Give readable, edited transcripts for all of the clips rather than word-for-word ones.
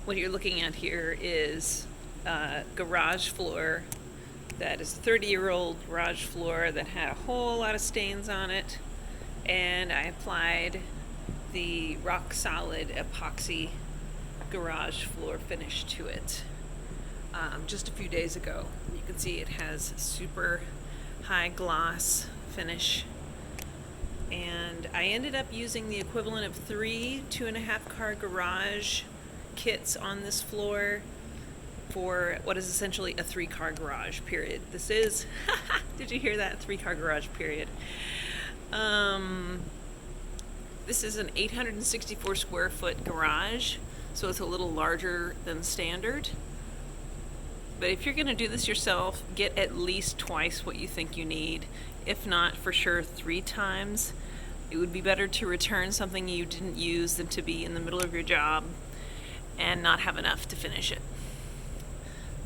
What you're looking at here is a garage floor that is a 30-year-old garage floor that had a whole lot of stains on it, and I applied the RockSolid epoxy garage floor finish to it just a few days ago. You can see it has super high gloss finish, and I ended up using the equivalent of 3 2.5 car garage kits on this floor for what is essentially a 3-car garage, period. This is, did you hear that? 3-car garage, period. This is an 864 square foot garage, so it's a little larger than standard. But if you're gonna do this yourself, get at least twice what you think you need. If not, for sure 3 times. It would be better to return something you didn't use than to be in the middle of your job and not have enough to finish it.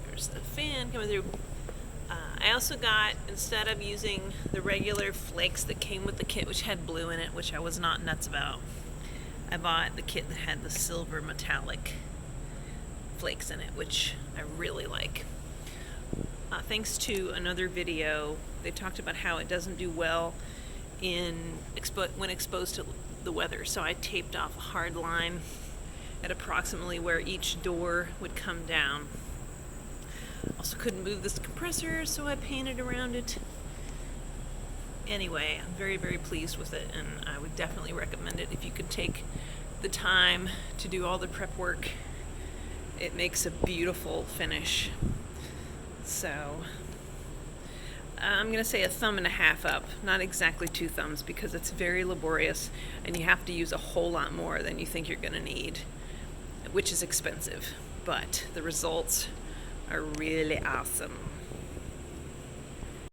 There's the fan coming through. I also got, instead of using the regular flakes that came with the kit, which had blue in it, which I was not nuts about, I bought the kit that had the silver metallic flakes in it, which I really like. Thanks to another video, they talked about how it doesn't do well when exposed to the weather, so I taped off a hard line at approximately where each door would come down. Also couldn't move this compressor, so I painted around it. Anyway, I'm very, very pleased with it, and I would definitely recommend it if you could take the time to do all the prep work. It makes a beautiful finish. So I'm going to say a 1.5 thumbs up, not exactly 2 thumbs, because it's very laborious and you have to use a whole lot more than you think you're going to need, which is expensive, but the results are really awesome.